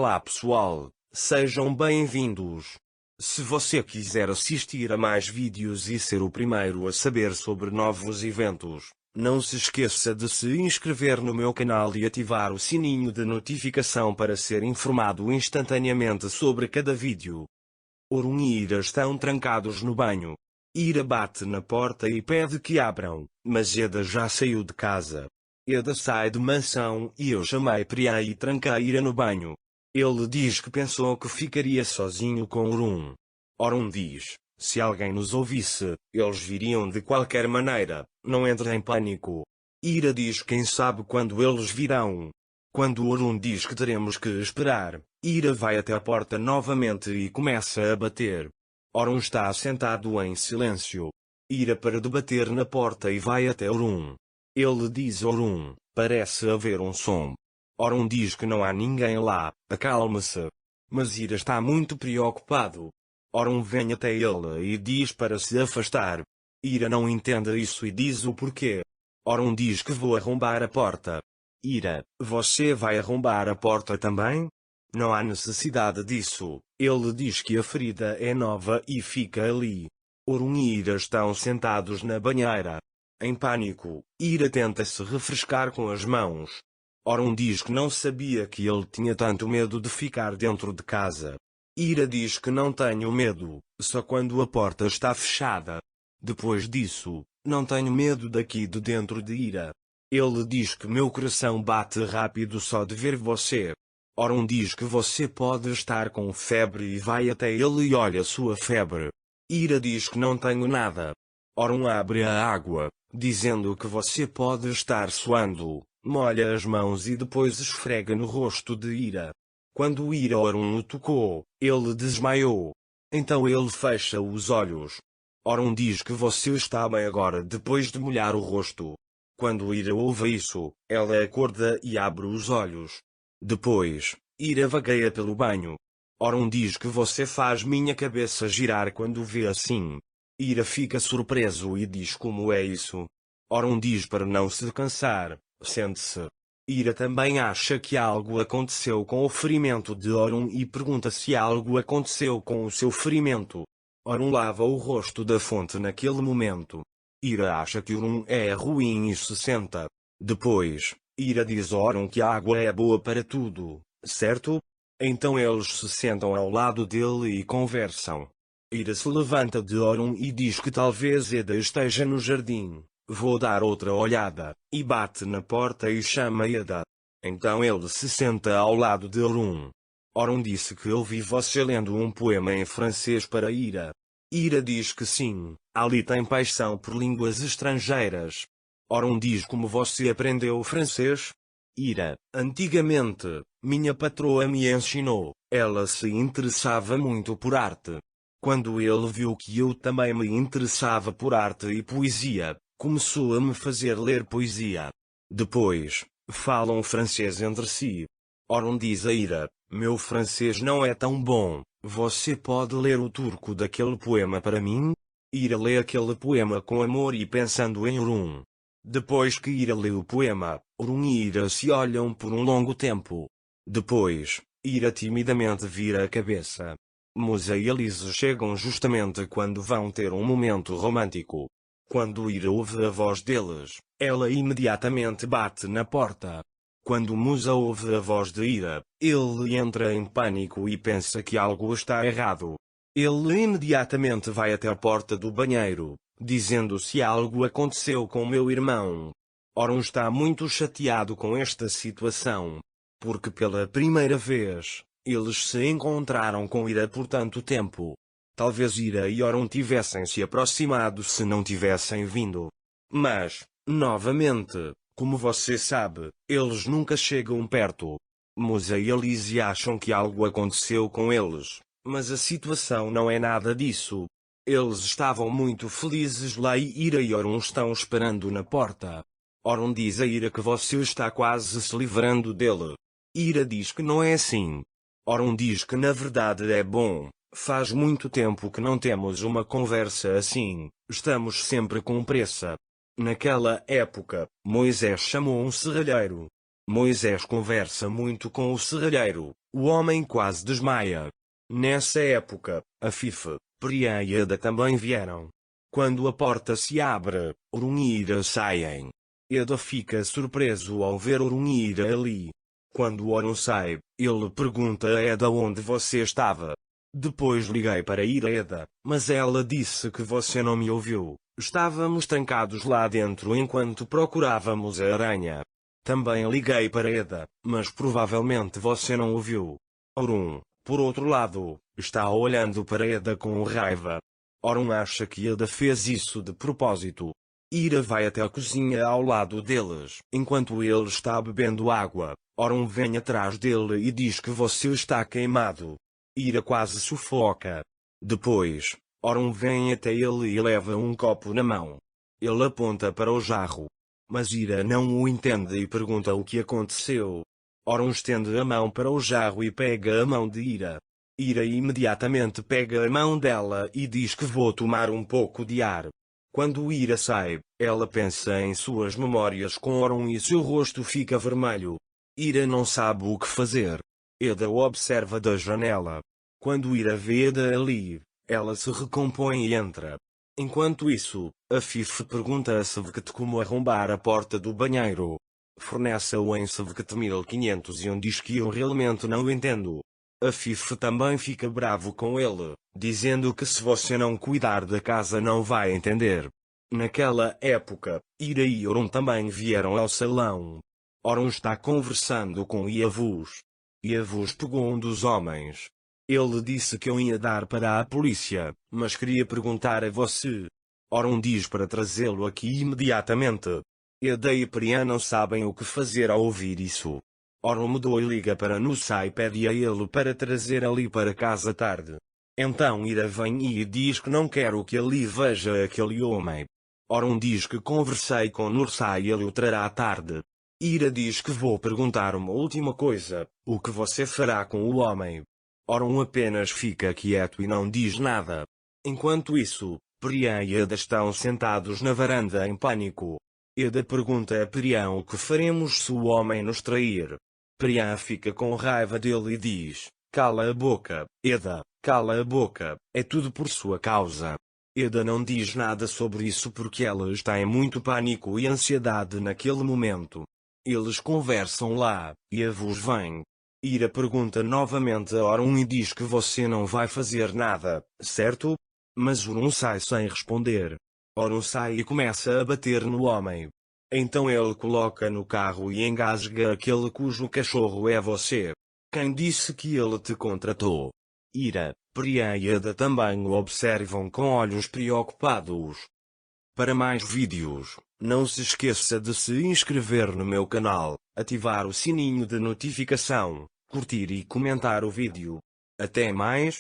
Olá pessoal, sejam bem-vindos. Se você quiser assistir a mais vídeos e ser o primeiro a saber sobre novos eventos, não se esqueça de se inscrever no meu canal e ativar o sininho de notificação para ser informado instantaneamente sobre cada vídeo. Orun e Ira estão trancados no banho. Ira bate na porta e pede que abram, mas Eda já saiu de casa. Eda sai de mansão e eu chamei Priya e tranquei Ira no banho. Ele diz que pensou que ficaria sozinho com Orun. Orun diz, se alguém nos ouvisse, eles viriam de qualquer maneira, não entre em pânico. Ira diz quem sabe quando eles virão. Quando Orun diz que teremos que esperar, Ira vai até a porta novamente e começa a bater. Orun está sentado em silêncio. Ira para de bater na porta e vai até Orun. Ele diz a Orun, parece haver um som. Orun diz que não há ninguém lá, acalme-se. Mas Ira está muito preocupado. Orun vem até ele e diz para se afastar. Ira não entende isso e diz o porquê. Orun diz que vou arrombar a porta. Ira, você vai arrombar a porta também? Não há necessidade disso. Ele diz que a ferida é nova e fica ali. Orun e Ira estão sentados na banheira. Em pânico, Ira tenta se refrescar com as mãos. Orun diz que não sabia que ele tinha tanto medo de ficar dentro de casa. Ira diz que não tenho medo, só quando a porta está fechada. Depois disso, não tenho medo daqui de dentro de Ira. Ele diz que meu coração bate rápido só de ver você. Orun diz que você pode estar com febre e vai até ele e olha sua febre. Ira diz que não tenho nada. Orun abre a água, dizendo que você pode estar suando, molha as mãos e depois esfrega no rosto de Ira. Quando Ira Orun o tocou, ele desmaiou. Então ele fecha os olhos. Orun diz que você está bem agora depois de molhar o rosto. Quando Ira ouve isso, ela acorda e abre os olhos. Depois, Ira vagueia pelo banho. Orun diz que você faz minha cabeça girar quando vê assim. Ira fica surpreso e diz como é isso. Orun diz para não se cansar, sente-se. Ira também acha que algo aconteceu com o ferimento de Orun e pergunta se algo aconteceu com o seu ferimento. Orun lava o rosto da fonte naquele momento. Ira acha que Orun é ruim e se senta. Depois, Ira diz a Orun que a água é boa para tudo, certo? Então eles se sentam ao lado dele e conversam. Ira se levanta de Orun e diz que talvez Eda esteja no jardim. Vou dar outra olhada, e bate na porta e chama Eda. Então ele se senta ao lado de Orun. Orun disse que ouvi você lendo um poema em francês para Ira. Ira diz que sim, Ali tem paixão por línguas estrangeiras. Orun diz como você aprendeu francês? Ira, antigamente, minha patroa me ensinou, ela se interessava muito por arte. Quando ele viu que eu também me interessava por arte e poesia, começou a me fazer ler poesia. Depois, falam francês entre si. Orun diz a Ira, meu francês não é tão bom, você pode ler o turco daquele poema para mim? Ira lê aquele poema com amor e pensando em Orun. Depois que Ira lê o poema, Orun e Ira se olham por um longo tempo. Depois, Ira timidamente vira a cabeça. Musa e Elise chegam justamente quando vão ter um momento romântico. Quando Ira ouve a voz deles, ela imediatamente bate na porta. Quando Musa ouve a voz de Ira, ele entra em pânico e pensa que algo está errado. Ele imediatamente vai até a porta do banheiro, dizendo se algo aconteceu com meu irmão. Orun está muito chateado com esta situação, porque pela primeira vez, eles se encontraram com Ira por tanto tempo. Talvez Ira e Orun tivessem se aproximado se não tivessem vindo. Mas, novamente, como você sabe, eles nunca chegam perto. Musa e Elise acham que algo aconteceu com eles, mas a situação não é nada disso. Eles estavam muito felizes lá e Ira e Orun estão esperando na porta. Orun diz a Ira que você está quase se livrando dele. Ira diz que não é assim. Orun diz que na verdade é bom. Faz muito tempo que não temos uma conversa assim, estamos sempre com pressa. Naquela época, Moisés chamou um serralheiro. Moisés conversa muito com o serralheiro, o homem quase desmaia. Nessa época, Afife, Priam e Eda também vieram. Quando a porta se abre, Orun e Ira saem. Eda fica surpreso ao ver Orun e Ira ali. Quando Orun sai, ele pergunta a Eda onde você estava. Depois liguei para ir a Eda, mas ela disse que você não me ouviu. Estávamos trancados lá dentro enquanto procurávamos a aranha. Também liguei para Eda, mas provavelmente você não ouviu. Orun, por outro lado, está olhando para Eda com raiva. Orun acha que Eda fez isso de propósito. Ira vai até a cozinha ao lado deles. Enquanto ele está bebendo água, Orun vem atrás dele e diz que você está queimado. Ira quase sufoca. Depois, Orun vem até ele e leva um copo na mão. Ele aponta para o jarro. Mas Ira não o entende e pergunta o que aconteceu. Orun estende a mão para o jarro e pega a mão de Ira. Ira imediatamente pega a mão dela e diz que vou tomar um pouco de ar. Quando Ira sai, ela pensa em suas memórias com Orun e seu rosto fica vermelho. Ira não sabe o que fazer. Eda o observa da janela. Quando Ira vê Eda ali, ela se recompõe e entra. Enquanto isso, Afife pergunta a Sevket como arrombar a porta do banheiro. Fornece-o em Sevket 1501 diz que eu realmente não entendo. Afife também fica bravo com ele, dizendo que se você não cuidar da casa não vai entender. Naquela época, Ira e Orun também vieram ao salão. Orun está conversando com Yavuz. Yavuz pegou um dos homens. Ele disse que eu ia dar para a polícia, mas queria perguntar a você. Orun diz para trazê-lo aqui imediatamente. Eda e Priam não sabem o que fazer ao ouvir isso. Orun mudou e liga para Nusa e pede a ele para trazer ali para casa tarde. Então Ira vem e diz que não quero que ali veja aquele homem. Orun diz que conversei com Nusa e ele o trará à tarde. Ira diz que vou perguntar uma última coisa, o que você fará com o homem? Orun apenas fica quieto e não diz nada. Enquanto isso, Priam e Eda estão sentados na varanda em pânico. Eda pergunta a Priam o que faremos se o homem nos trair. Priam fica com raiva dele e diz, cala a boca, Eda, cala a boca, é tudo por sua causa. Eda não diz nada sobre isso porque ela está em muito pânico e ansiedade naquele momento. Eles conversam lá, e Yavuz vem. Ira pergunta novamente a Orun e diz que você não vai fazer nada, certo? Mas Orun sai sem responder. Orun sai e começa a bater no homem. Então ele coloca no carro e engasga aquele cujo cachorro é você. Quem disse que ele te contratou? Ira, Priam e Eda também o observam com olhos preocupados. Para mais vídeos, não se esqueça de se inscrever no meu canal, ativar o sininho de notificação, curtir e comentar o vídeo. Até mais!